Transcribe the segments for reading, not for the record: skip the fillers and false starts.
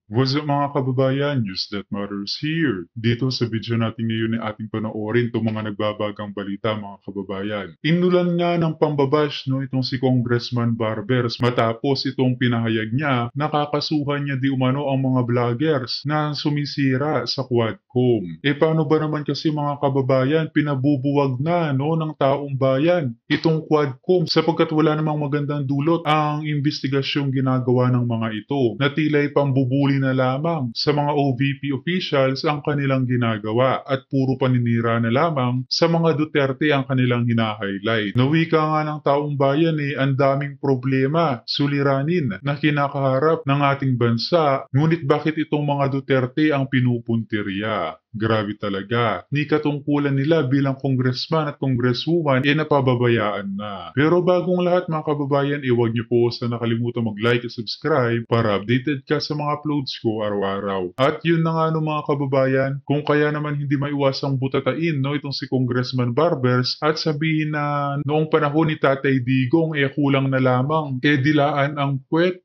What's up mga kababayan? News That Matters here. Dito sa video natin ngayon ay ating panoorin itong mga nagbabagang balita mga kababayan. Inulan nga ng pambabash itong si Congressman Barbers matapos itong pinahayag niya nakakasuhan niya di umano ang mga vloggers na sumisira sa Quadcom. Paano ba naman kasi mga kababayan pinabubuwag na ng taong bayan itong Quadcom sapagkat wala namang magandang dulot ang investigasyong ginagawa ng mga ito na tila'y pambubuli na lamang sa mga OVP officials ang kanilang ginagawa at puro paninira na lamang sa mga Duterte ang kanilang hina-highlight. Nawika nga ng taong bayan ang daming problema, suliranin na kinakaharap ng ating bansa, ngunit bakit itong mga Duterte ang pinupuntirya? Grabe talaga. Ni katungkulan nila bilang congressman at congresswoman napababayaan na. Pero bagong lahat mga kababayan, huwag niyo po sa nakalimutan mag-like at subscribe para updated ka sa mga uploads ko araw-araw. At yun na nga mga kababayan, kung kaya naman hindi maiwasang butatain itong si Congressman Barbers at sabihin na noong panahon ni Tatay Digong kulang na lamang dilaan ang puwet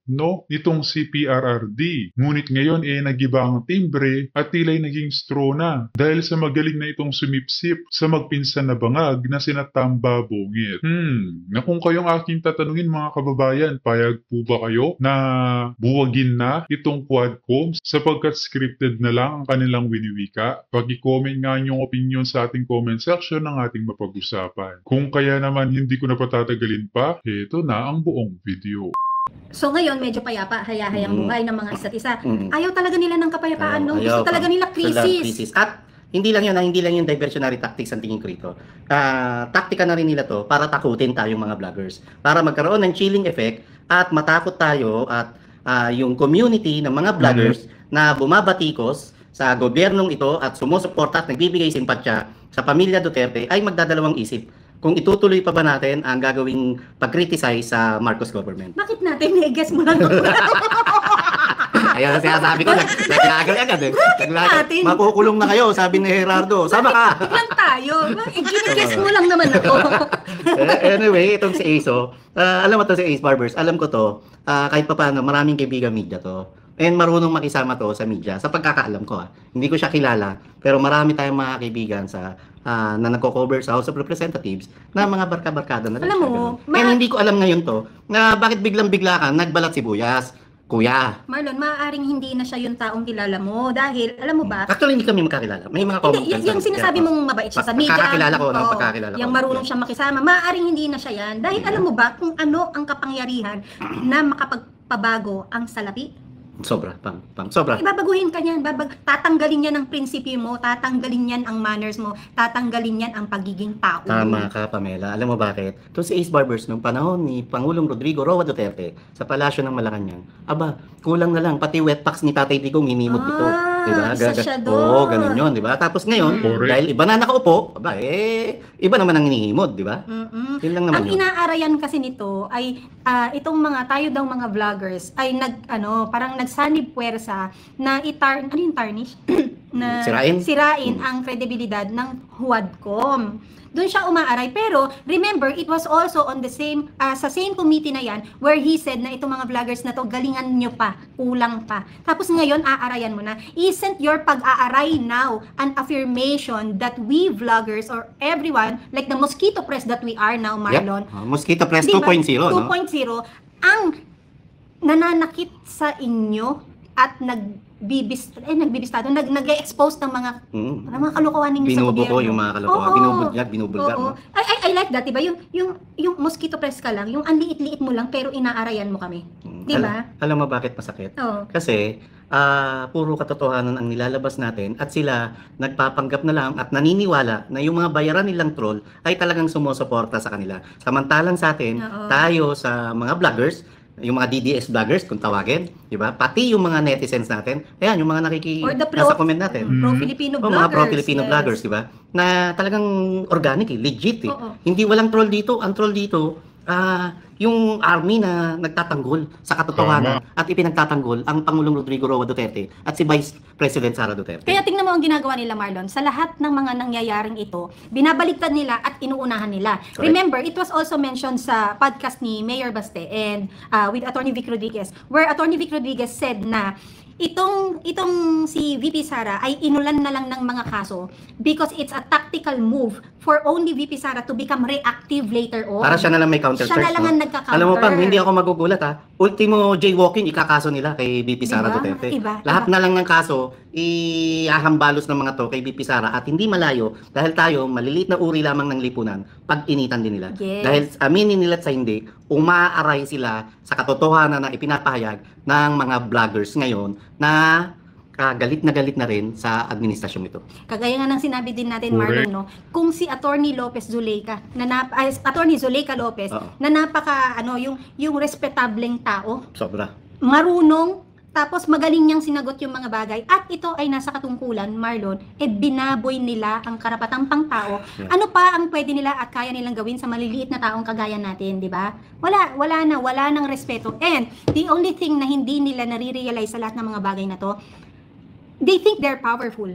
nitong si PRRD. Ngunit ngayon nagiba ang timbre at tila'y naging straw na dahil sa magaling na itong sumipsip sa magpinsan na bangag na sina Tamba Bongit. Na kung kayong aking tatanungin mga kababayan, payag po ba kayo na buwagin na itong Quadcom sapagkat scripted na lang ang kanilang winiwika? Pag-comment nga inyong opinion sa ating comment section ng ating mapag-usapan. Kung kaya naman hindi ko na patatagalin pa, ito na ang buong video. So ngayon, medyo payapa, hayahayang buhay ng mga isa't isa. Ayaw talaga nila ng kapayapaan, no? Gusto talaga nila crisis. At hindi lang yung diversionary tactics ang tingin ko rito. Taktika na rin nila to para takutin tayong mga vloggers. Para magkaroon ng chilling effect at matakot tayo at yung community ng mga vloggers na bumabatikos sa gobyernong ito at sumusuporta at nagbibigay simpatya sa pamilya Duterte ay magdadalawang isip kung itutuloy pa ba natin ang gagawing pag-criticize sa Marcos government. Bakit natin? I-guess mo lang. Ayan, sinasabi ko, naglagal agad eh. Makukulong na kayo, sabi ni Gerardo. Sama ka! Lang tayo. I-guess mo lang naman ako. Anyway, itong si Ace, alam mo to si Ace Barbers, alam ko to, kahit pa paano, maraming kaibigan media to. And marunong makisama to sa media, sa pagkakaalam ko. Hindi ko siya kilala, pero marami tayong mga kaibigan na nagko-cover sa House of Representatives na mga barka-barkada na rin. Alam mo, and hindi ko alam ngayon to, na bakit biglang-bigla ka nagbalat sibuyas. Kuya. Marlon, maaaring hindi na siya yung taong kilala mo dahil, alam mo ba? Actually, hindi kami magkakilala. May mga common friends. Yung sinasabi mong mabait siya sa media. Pagkakakilala ko, pagkakakilala ko. Yung marunong siya makisama, maaaring hindi na siya yan. Dahil alam mo ba kung ano ang kapangyarihan na makapagpabago ang salapi? Sobra. Ibabaguhin ka niyan, tatanggalin niyan ang prinsipyo mo, tatanggalin niyan ang manners mo, tatanggalin niyan ang pagiging tao. Tama ka, Pamela. Alam mo bakit? Ito si Ace Barbers nung panahon ni Pangulong Rodrigo Roa Duterte sa palasyo ng Malacanang. Aba, kulang na lang pati wet packs ni Tatay Digong hinimot dito. Diba? Isa siya doon. Oo, ganun yun, diba? Tapos ngayon, dahil iba na nakaupo, iba naman ang hinihimod, diba? Yun lang naman ang inaarayan kasi nito ay itong tayo daw mga vloggers ay parang nagsanib puwersa na tarnish? na sirain ang kredibilidad ng Huadcom. Doon siya umaaray. Pero, remember, it was also on the same, sa same committee na yan, where he said na itong mga vloggers na to, galingan nyo pa, kulang pa. Tapos ngayon, aarayan mo na. Isn't your pag-aaray now an affirmation that we vloggers or everyone, like the mosquito press that we are now, Marlon? Yep. Mosquito press diba? 2.0, 2.0, ang nananakit sa inyo at nagbibistado, nag-expose ng mga kalokohan ninyo sa gobyerno. Binubuko yung mga kalokohan, binubulgar. I like that, diba? Yung mosquito press ka lang, yung ang liit-liit mo lang, pero inaarayan mo kami. Diba? Alam mo bakit masakit? Kasi, puro katotohanan ang nilalabas natin at sila nagpapanggap na lang at naniniwala na yung mga bayaran nilang troll ay talagang sumusuporta sa kanila. Samantalang sa atin, tayo sa mga vloggers, yung mga DDS vloggers kung tawagin, di ba? Pati yung mga netizens natin, ayan, yung mga nasa comment natin. Pro-Filipino vloggers. Mga pro-Filipino vloggers, di ba? Na talagang organic, legit. Hindi walang troll dito. Ang troll dito, yung army na nagtatanggol sa katotohanan at ipinagtatanggol ang Pangulong Rodrigo Roa Duterte at si Vice President Sara Duterte. Kaya tingnan mo ang ginagawa nila, Marlon. Sa lahat ng mga nangyayaring ito, binabaliktad nila at inuunahan nila. Correct. Remember, it was also mentioned sa podcast ni Mayor Baste and with Attorney Vic Rodriguez, where Attorney Vic Rodriguez said na itong si VP Sara ay inulan na lang ng mga kaso because it's a tactical move for only VP Sara to become reactive later on. Para siya na lang may counter Siya charge. na lang ang nagka-counter. Alam mo pa, hindi ako magugulat ha. Ultimo jaywalking ikakaso nila kay VP Sara Diba? Duterte. Iba. Lahat na lang ng kaso ihahambalos ng mga to kay VP Sara at hindi malayo dahil tayo maliliit na uri lamang ng lipunan pag initan din nila. Yes. Dahil aminin nila sa hindi, umaaray sila sa katotohanan na ipinapahayag ng mga vloggers ngayon na galit na rin sa administrasyong ito. Kagaya nga ng sinabi din natin, Correct. Marlon, no? Kung si Attorney Lopez Zuleika, Attorney Zuleika Lopez, Oo. na napaka, yung respetableng tao, Sobra. marunong, tapos magaling niyang sinagot yung mga bagay, at ito ay nasa katungkulan, Marlon, binaboy nila ang karapatang pangtao. Yeah. Ano pa ang pwede nila at kaya nilang gawin sa maliliit na taong kagaya natin, di ba? Wala nang respeto. And the only thing na hindi nila nare-realize sa lahat ng mga bagay na to, they think they're powerful.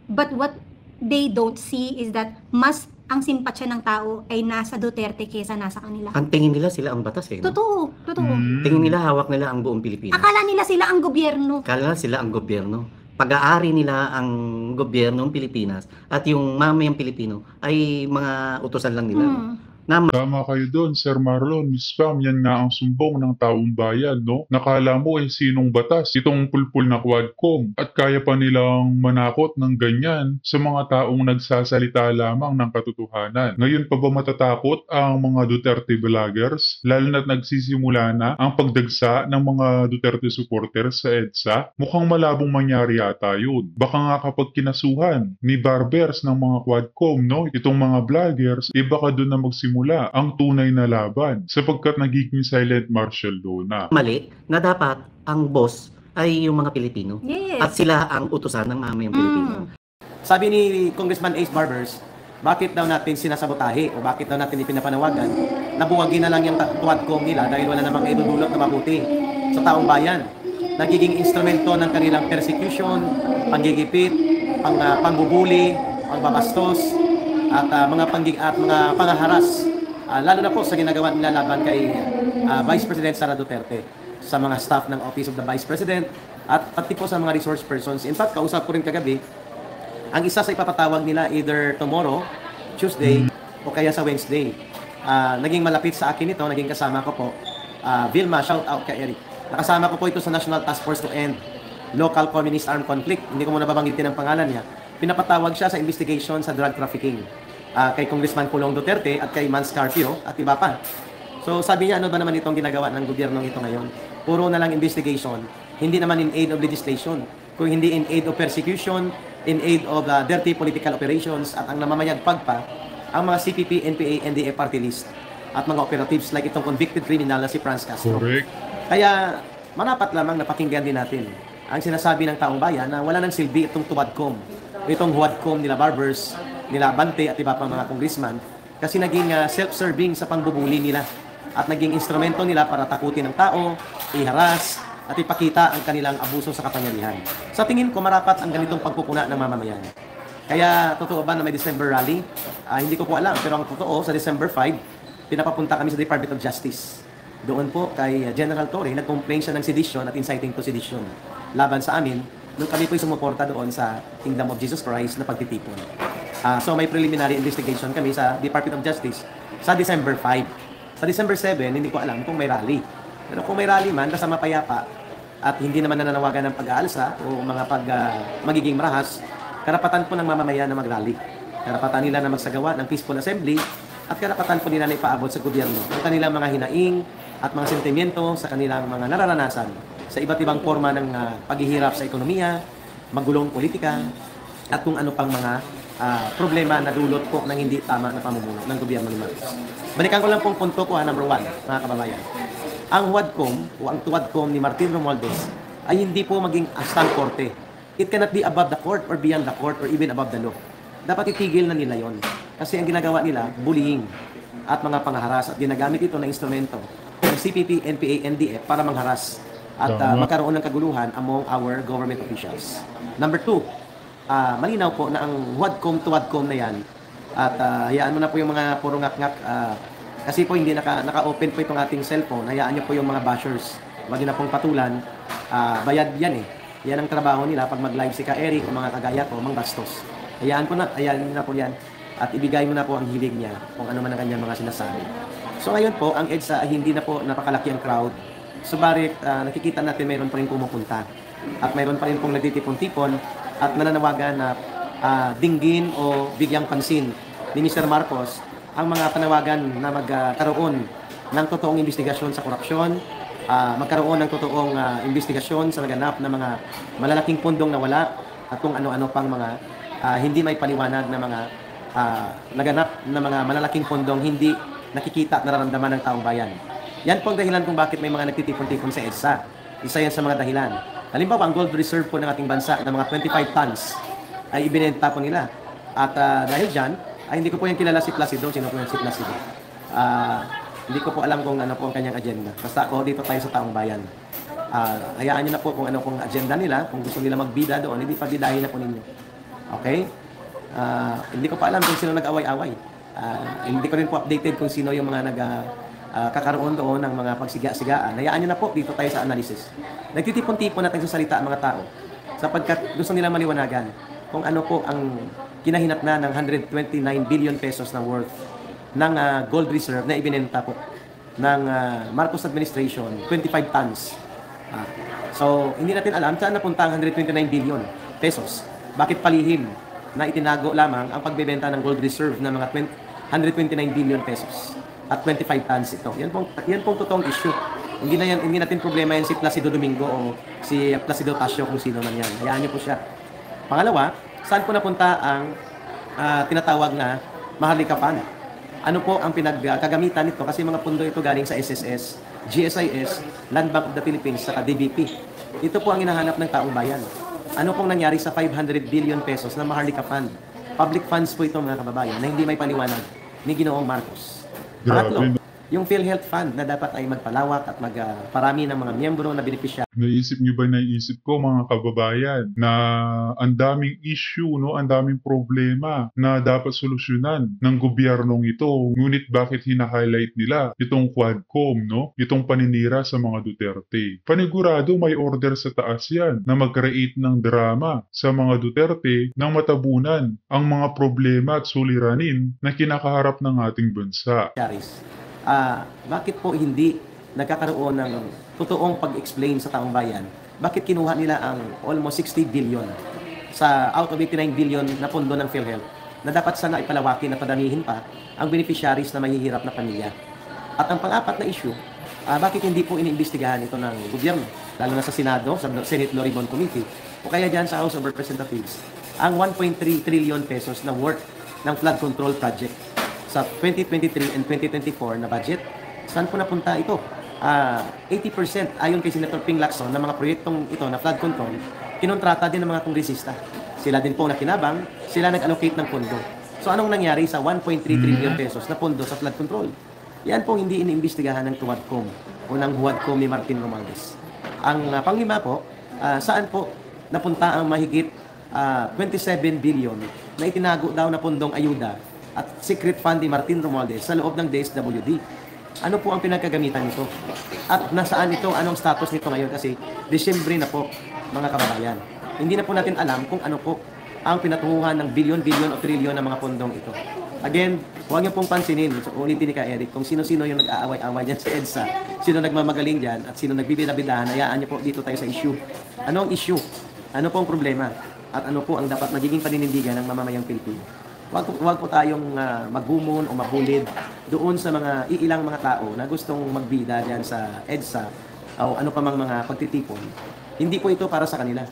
But what they don't see is that mas ang simpatsya ng tao ay nasa Duterte kesa nasa kanila. Ang tingin nila sila ang batas eh. No? Totoo. Tingin nila hawak nila ang buong Pilipinas. Akala nila sila ang gobyerno. Kala sila ang gobyerno. Pag-aari nila ang gobyerno ng Pilipinas at yung mamayang Pilipino ay mga utusan lang nila. Tama kayo doon, Sir Marlon. Miss Pam, yan nga ang sumbong ng taong bayan, no? Nakala mo sinong batas, itong pulpul na Quadcom. At kaya pa nilang manakot ng ganyan sa mga taong nagsasalita lamang ng katotohanan. Ngayon pa ba matatakot ang mga Duterte vloggers? Lalo na't nagsisimula na ang pagdagsa ng mga Duterte supporters sa EDSA? Mukhang malabong mangyari yata yun. Baka nga kapag kinasuhan ni Barbers ng mga Quadcom, no? Itong mga vloggers, baka doon na magsimula ang tunay na laban sapagkat nagiging silent martial law na. Mali na dapat ang boss ay yung mga Pilipino. Yes. At sila ang utusan ng mamayang Pilipino. Sabi ni Congressman Ace Barbers, bakit daw natin sinasabotahe o bakit daw natin ipinapanawagan na buwagin na lang yung Quadcom nila dahil wala namang idudulot na mabuti sa taong bayan. Nagiging instrumento ng kanilang persecution, panggigipit, pangbubuli, pangbabastos, at mga pangaharas, lalo na po sa ginagawa nila laban kay Vice President Sara Duterte, sa mga staff ng Office of the Vice President, at pati po sa mga resource persons. In fact, kausap ko rin kagabi, ang isa sa ipapatawag nila either tomorrow, Tuesday, o kaya sa Wednesday. Naging malapit sa akin ito, naging kasama ko po, Vilma, shout out kay Eric. Nakasama ko po ito sa National Task Force to End Local Communist Armed Conflict. Hindi ko muna babanggitin ang pangalan niya. Pinapatawag siya sa investigation sa drug trafficking kay Congressman Pulong Duterte at kay Mans Carpio at iba pa. So sabi niya, ano ba naman itong ginagawa ng gobyernong ito ngayon? Puro na lang investigation, hindi naman in aid of legislation, kung hindi in aid of persecution, in aid of dirty political operations, at ang namamayagpag pa ang mga CPP, NPA, NDA party list at mga operatives like itong convicted criminal na si Franz Castro. Correct. Kaya manapat lamang na pakinggan din natin ang sinasabi ng taong bayan na wala nang silbi itong Tuwadcom, itong Huadcom nila Barbers, nila Bante at iba pang mga congressman, kasi naging self-serving sa pangbubuli nila at naging instrumento nila para takutin ng tao, iharas at ipakita ang kanilang abuso sa kapangyarihan. Sa tingin ko marapat ang ganitong pagpupuna ng mamamayan. Kaya totoo ba na may December rally? Hindi ko po alam, pero ang totoo sa December 5, pinapapunta kami sa Department of Justice. Doon po kay General Torre, nag-complain siya ng sedition at inciting to sedition laban sa amin, nung kami po'y sumuporta doon sa Kingdom of Jesus Christ na pagtitipon. So may preliminary investigation kami sa Department of Justice sa December 5. Sa December 7, hindi ko alam kung may rally. Pero kung may rally man, kasama payapa at hindi naman nananawagan ng pag-aalsa o mga magiging marahas, karapatan po ng mamamayan na mag-rally. Karapatan nila na magsagawa ng peaceful assembly at karapatan po nila na ipaabot sa gobyerno ang kanilang mga hinaing at mga sentimiento sa kanilang mga nararanasan sa iba't ibang forma ng paghihirap sa ekonomiya, magulong politika, at kung ano pang mga problema na dulot po ng hindi tama na pamumuno ng gobyerno ni Marcos. Balikan ko lang pong punto ko, number 1, mga kababayan. Ang Huadcom o ang Tuwadcom ni Martin Romualdez ay hindi po maging astang korte. It cannot be above the court or beyond the court or even above the law. Dapat itigil na nila yon. Kasi ang ginagawa nila, bullying at mga pangharas at ginagamit ito na instrumento ng CPP, NPA, NDF para mangharas at magkaroon ng kaguluhan among our government officials. Number 2, malinaw po na ang Huadcom, Tuwadcom na yan, at hayaan mo na po yung mga puro ngak-ngak, kasi po hindi naka-open po itong ating cellphone, hayaan nyo po yung mga bashers, wag nyo na pong patulan, bayad yan Yan ang trabaho nila pag mag-live si Ka Eric o mga kagaya ko, manggastos. Hayaan na po yan. At ibigay mo na po ang hilig niya kung ano man ang kanyang mga sinasabi. So ngayon po, ang EDSA ay hindi na po napakalaki ang crowd. Subalit, nakikita natin mayroon pa rin pumupunta. At mayroon pa rin pong nagtitipon-tipon at nananawagan na dinggin o bigyang pansin ni Mr. Marcos ang mga panawagan na magkaroon ng totoong investigasyon sa korupsyon, magkaroon ng totoong investigasyon sa naganap na mga malalaking pundong nawala at kung ano-ano pang mga hindi may paliwanag na mga naganap na mga malalaking pundong hindi nakikita at nararamdaman ng taong bayan. Yan po ang dahilan kung bakit may mga nagtitipon-tipon sa EDSA. Isa yan sa mga dahilan. Halimbawa, ang gold reserve po ng ating bansa na mga 25 tons ay ibinenta po nila. At dahil dyan, ay hindi ko po yung kilala si Placido. Sino po yung si Placido? Hindi ko po alam kung ano po ang kanyang agenda. Basta ako, dito tayo sa taong bayan. Hayaan nyo na po kung ano pong agenda nila. Kung gusto nila magbida doon, hindi pabidahin na po ninyo. Okay? Hindi ko pa alam kung sino nag-away-away. Hindi ko rin po updated kung sino yung mga kakaroon doon ng mga pagsiga-sigaan. Hayaan nyo na po, dito tayo sa analysis. Nagtitipon-tipon natin sa salita ang mga tao sapagkat gusto nila maliwanagan kung ano po ang kinahinatnan ng 129 billion pesos na worth ng gold reserve na ibinenta po ng Marcos administration, 25 tons. So, hindi natin alam saan napunta ang 129 billion pesos. Bakit palihim na itinago lamang ang pagbebenta ng gold reserve ng mga 129 billion pesos at 25 tons ito. Yan pong totoong issue. Hindi natin problema yan si Placido Domingo o si Placido Tasio kung sino man yan. Hayaan niyo po siya. Pangalawa, saan po napunta ang tinatawag na Maharlika Fund? Ano po ang pinagkagamitan nito? Kasi mga pundo ito galing sa SSS, GSIS, Land Bank of the Philippines, saka DBP. Ito po ang hinahanap ng taong bayan. Ano pong nangyari sa 500 billion pesos na Maharlika Fund? Public funds po ito mga kababayan na hindi may paliwanag ni Ginoong Marcos. Pangatlo, yung PhilHealth Fund na dapat ay magpalawak at magparami ng mga miyembro na benepisya. Naisip ko mga kababayan na ang daming issue, no, ang daming problema na dapat solusyonan ng gobyernong ito. Ngunit bakit hina-highlight nila itong Quadcom, no? Itong paninira sa mga Duterte. Panigurado may order sa taas yan na mag-create ng drama sa mga Duterte nang matabunan ang mga problema at suliranin na kinakaharap ng ating bansa. Bakit po hindi nagkakaroon ng totoong pag-explain sa taong bayan? Bakit kinuha nila ang almost 60 billion sa out of 89 billion na pondo ng PhilHealth na dapat sana ipalawakin at padamihin pa ang beneficiaries na mahihirap na pamilya? At ang pang-apat na issue, bakit hindi po iniimbestigahan ito ng gobyerno, lalo na sa Senado, sa Senate Law Ribbon Committee, o kaya dyan sa House of Representatives, ang 1.3 trillion pesos na worth ng flood control project sa 2023 and 2024 na budget? Saan po napunta ito? 80% ayon kay Senator Ping Lacson ng mga proyektong ito na flood control, kinontrata din ng mga kongresista. Sila din po nakinabang, sila nag-allocate ng pondo. So anong nangyari sa 1.3 trillion pesos na pondo sa flood control? Yan po hindi iniimbestigahan ng Tuwadcom o ng Huwadcom ni Martin Romualdez. Ang panglima po, saan po napunta ang mahigit 27 billion na itinago daw na pondong ayuda at secret fund ni Martin Romualdez sa loob ng DSWD. Ano po ang pinagkagamitan nito? At nasaan ito? Anong status nito ngayon? Kasi Disyembre na po, mga kababayan. Hindi na po natin alam kung ano po ang pinatunguhan ng bilyon-bilyon o trilyon ng mga pondong ito. Again, huwag niyo pong pansinin, ulitin ni Ka Eric, kung sino-sino yung nag-aaway-away dyan sa EDSA, sino nagmamagaling dyan, at sino nagbibidabidahan, hayaan niyo po dito tayo sa issue. Ano ang issue? Ano po ang problema? At ano po ang dapat magiging paninindigan ng mamamayang Pilipino? Huwag po tayong magbumon o mabulid doon sa mga iilang mga tao na gustong magbida dyan sa EDSA o ano pa mang mga pagtitipon. Hindi po ito para sa kanila.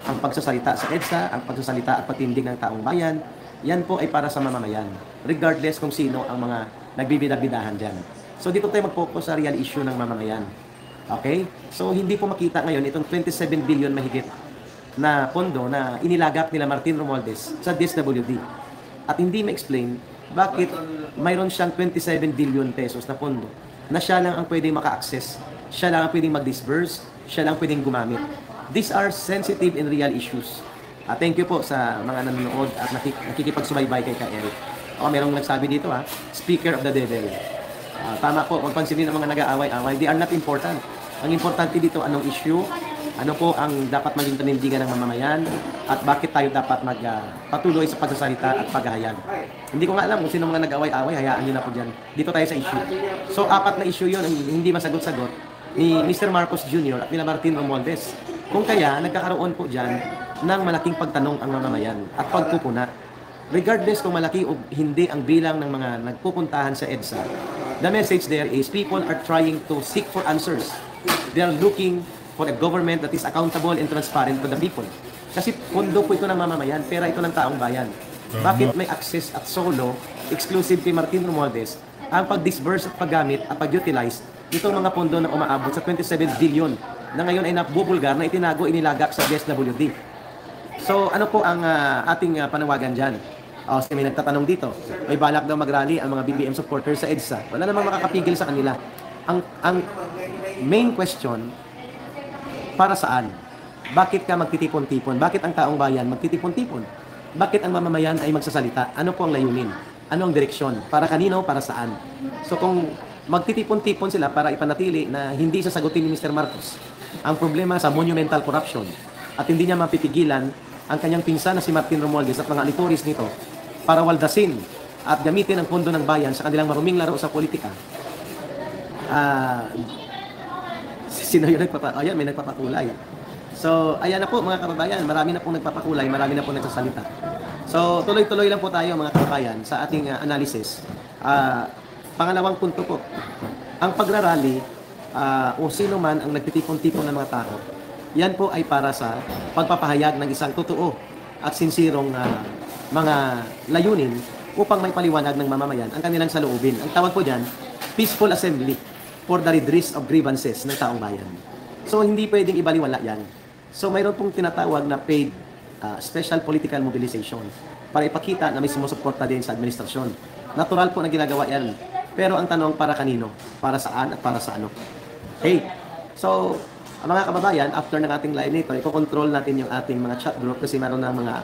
Ang pagsasalita sa EDSA, ang pagsasalita at patindig ng taong bayan, yan po ay para sa mamamayan. Regardless kung sino ang mga nagbibida-bidahan dyan. So dito tayo mag-focus sa real issue ng mamamayan. Okay? So hindi po makita ngayon itong 27 billion mahigit na pondo na inilagak nila Martin Romualdez sa DSWD. At hindi ma-explain bakit mayroon siyang 27 billion pesos na pondo na siya lang ang pwedeng maka-access, siya lang ang pwedeng mag-disburse, siya lang pwedeng gumamit. These are sensitive and real issues. Thank you po sa mga nanonood at nakikipagsubaybay kay Ka Eric. Merong nagsabi dito speaker of the devil. Tama po, kung pansinin ng mga nag-aaway-away, they are not important. Ang importante dito, anong issue, Ano po ang dapat maging panindigan ng mamamayan at bakit tayo dapat magpatuloy sa pagsasalita at paghahayag. Hindi ko nga alam kung sino mga nag-away-away, hayaan nyo na po dyan. Dito tayo sa issue. So, 4 na issue yun ang hindi masagot-sagot ni Mr. Marcos Jr. at ni Martin Romualdez. Kung kaya, nagkakaroon po dyan ng malaking pagtanong ang mamamayan at pagpupuna. Regardless kung malaki o hindi ang bilang ng mga nagpupuntahan sa EDSA, the message there is people are trying to seek for answers. They are looking for a government that is accountable and transparent to the people. Kasi pondo po ito ng mamamayan, pera ito ng taong bayan. Bakit may access at solo, exclusive kay Martin Romualdez, ang pag-disburse at paggamit at pag-utilize itong mga pondo na umaabot sa 27 billion na ngayon ay nabubulgar na itinago, inilagak sa DSWD. So ano po ang ating panawagan dyan? Kasi may nagtatanong dito, may balak daw mag-rally ang mga BBM supporters sa EDSA. Wala namang makakapigil sa kanila. Ang main question, para saan? Bakit ka magtitipon-tipon? Bakit ang taong bayan magtitipon-tipon? Bakit ang mamamayan ay magsasalita? Ano po ang layunin? Ano ang direksyon? Para kanino? Para saan? So kung magtitipon-tipon sila para ipanatili na hindi sasagutin ni Mr. Marcos ang problema sa monumental corruption at hindi niya mapipigilan ang kanyang pinsan na si Martin Romualdez at mga alituris nito para waldasin at gamitin ang pondo ng bayan sa kanilang maruming laro sa politika. Sino yung ayan, may nagpapakulay. So, ayan na po mga kababayan, marami na pong nagpapakulay, marami na pong nagsasalita. So, tuloy-tuloy lang po tayo mga kababayan sa ating analysis. Pangalawang punto po, ang pagrarally o sino man ang nagtitipon-tipon ng mga tao, yan po ay para sa pagpapahayag ng isang totoo at sinsirong mga layunin upang may paliwanag ng mamamayan ang kanilang saloobin. Ang tawag po dyan, peaceful assembly for the redress of grievances ng taong bayan. So, hindi pwedeng ibaliwala yan. So, mayroon pong tinatawag na paid special political mobilization para ipakita na may sumusuporta din sa administrasyon. Natural po na ginagawa yan. Pero ang tanong, para kanino? Para saan at para sa ano? Okay. So, mga kababayan, after ng ating live nito, i-control natin yung ating mga chat group kasi meron na mga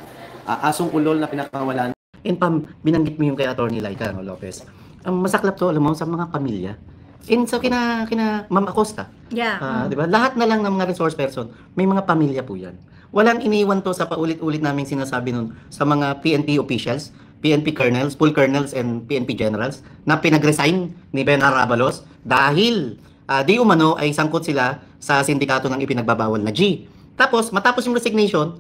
asong ulol na pinakawalan. And Pam, binanggit mo yung kay Atty. Laika Lopez. Ang masaklap to, alam mo, sa mga pamilya. And so, kina Ma'am Acosta. Yeah. Di ba? Lahat na lang ng mga resource person, may mga pamilya po yan. Walang iniwan to sa paulit-ulit naming sinasabi nun sa mga PNP officials, PNP colonels, full colonels, and PNP generals na pinag-resign ni Ben Arabalos dahil di umano ay sangkot sila sa sindikato ng ipinagbabawal na G. Tapos, matapos yung resignation,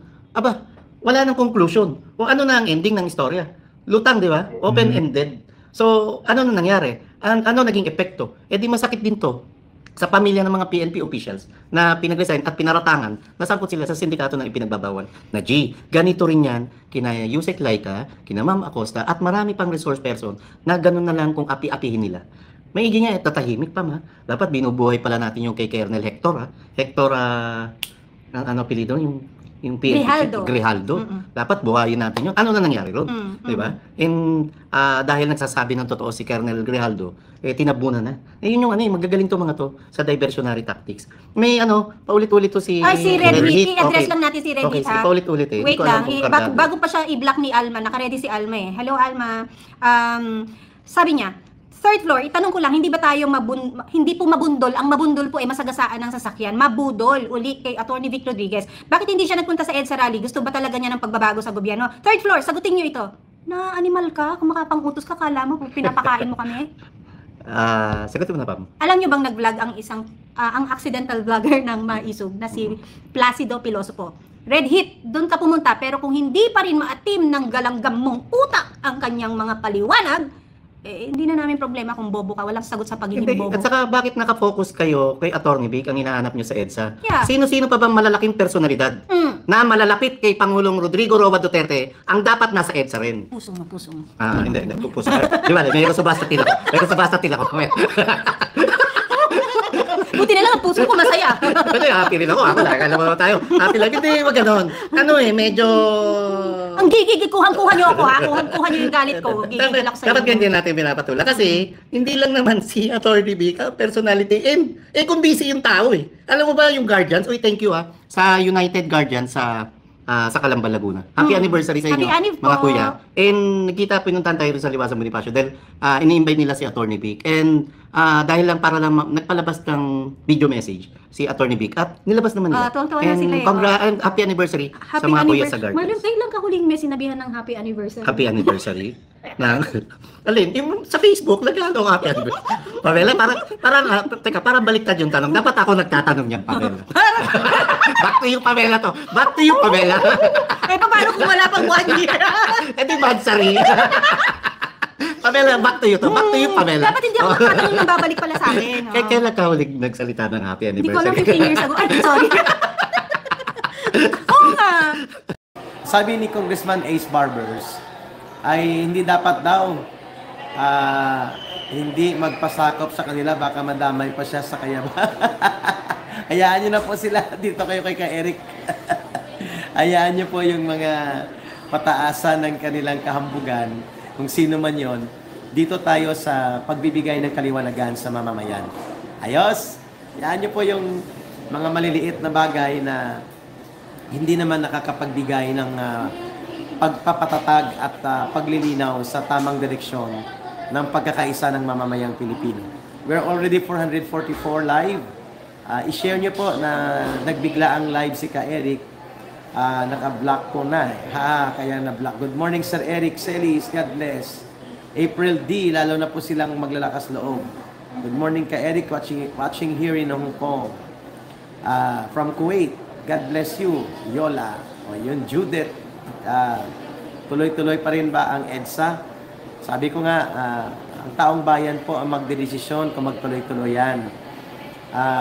wala nang conclusion. O ano na ang ending ng istorya? Lutang, di ba? Open-ended. So, ano na nangyari? Ano naging epekto? Eh di masakit din to sa pamilya ng mga PNP officials na pinag-resign at pinaratangan na sangkot sila sa sindikato ng ipinagbabawal na G. Ganito rin yan, kina Yusek Laika, kina Ma'am Acosta, at marami pang resource person na ganun na lang kung api-apihin nila. Maigi nga, tatahimik pa ma. Dapat binubuhay pala natin yung kay Colonel Hector, Hector, ano apelido, yung PNP, Grijaldo. Dapat buhayin natin yun. Ano na nangyari ron? Di ba? Dahil nagsasabi ng totoo si Colonel Grijaldo, tinabunan na. Yun yung magagaling to mga to sa diversionary tactics. May paulit-ulit to si Red Heat. I-address lang natin si Red Heat. Okay, paulit-ulit Wait lang, bago pa siya i-block ni Alma, naka-ready si Alma eh. Hello Alma. Sabi niya, third floor, itanong ko lang, hindi ba tayo hindi po mabundol? Ang mabundol po ay masagasaan ng sasakyan. Mabudol, uli kay Atty. Vic Rodriguez. Bakit hindi siya nagpunta sa EDSA rally? Gusto ba talaga niya ng pagbabago sa gobyerno? Third floor, sagutin niyo ito. Na animal ka? Kung makapang-utos ka, kala mo, pinapakain mo kami? Sagutin mo na, Pam. Alam niyo bang nag-vlog ang accidental vlogger ng Maisog na si Placido Pilosopo? Red Heat, doon ka pumunta, pero kung hindi pa rin maatim ng galanggam mong utak ang kanyang mga paliwanag, hindi na namin problema kung bobo ka. Walang sagot sa pagiging bobo. At saka bakit nakafocus kayo kay Atty. Vic ang hinahanap nyo sa EDSA? Yeah. Sino-sino pa bang malalaking personalidad na malalapit kay Pangulong Rodrigo Roa Duterte ang dapat nasa EDSA rin? Puso mo. Hindi. Puso. Di ba? Mayroon sa basta tila ko. Buti na lang ang puso ko masaya. Hindi, happy rin ako. Alam mo tayo. Happy lang. Hindi, wag ganon. Medyo... Ang gigigil, kuhan-kuhan niyo ako ha. Kuhan niyo yung galit ko. Gigigil ako sa inyo. Dapat ganyan natin pinapatula. Kasi, hindi lang naman si Atty. Vic personality. Kung busy yung tao Alam mo ba yung Guardians? Uy, thank you sa United Guardians sa sa Calamba, Laguna. Happy anniversary sa inyo, Happy mga po. kuya. And nagkita, pinuntahan tayo rin sa Liwasan Bonifacio dahil ini-invite nila si Attorney Vic. And dahil lang para lang nagpalabas ng video message si Attorney Vic at nilabas naman nila. Tuwang-tuwa na sila eh. And happy anniversary sa Happy mga kuya anniversary. sa Gardens. Marlon, kailan ka huling may sinabihan ng happy anniversary? Happy anniversary. Alin, yung sa Facebook, nag-ano happy anniversary. Pamela, parang baliktad yung tanong. Dapat ako nagtatanong niyan, Pamela. Back to you, Pamela to. Back to you, Pamela. Eh, paano kung wala pang 1 year? Eh, di mansari. Pamela, back to you to. Back to you, Pamela. Dapat hindi ako nagtatanong nang babalik pala sa akin. Kailan ka huling nagsalita ng happy Hindi ko alam anniversary? 15 years ago. Ay, sorry. Oo nga. Sabi ni Congressman Ace Barbers ay hindi dapat daw hindi magpasakop sa kanila, baka madamay pa siya sa kayabangan. Hayaan nyo na po sila. Dito kayo kay Eric. Hayaan nyo po yung mga pataasan ng kanilang kahambugan, kung sino man yon. Dito tayo sa pagbibigay ng kaliwanagan sa mamamayan. Ayos? Hayaan nyo po yung mga maliliit na bagay na hindi naman nakakapagbigay ng pagpapatatag at paglilinaw sa tamang direksyon ng pagkakaisa ng mamamayang Pilipino. We're already 444 live. I-share nyo po na nagbigla ang live si Ka Eric. Naka-block po na. Kaya na-block. Good morning, Sir Eric Celis. God bless. April D, lalo na po silang maglalakas loob. Good morning, Ka Eric, watching here in Hong Kong. From Kuwait, God bless you. Yola. O yun, Judith. Tuloy-tuloy pa rin ba ang EDSA? Sabi ko nga, ang taong bayan po ang magdedesisyon kung magtuloy-tuloy yan.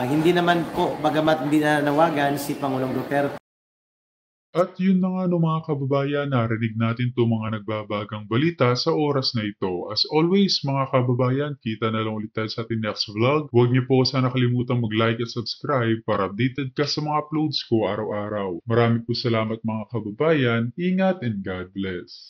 Hindi naman po, bagamat hindi na nawagan si Pangulong Duterte. At yun na nga no mga kababayan, narinig natin itong mga nagbabagang balita sa oras na ito. As always mga kababayan, kita na lang ulit tayo sa ating next vlog. Huwag niyo po sana kalimutan mag-like at subscribe para updated ka sa mga uploads ko araw-araw. Marami po salamat mga kababayan, ingat and God bless.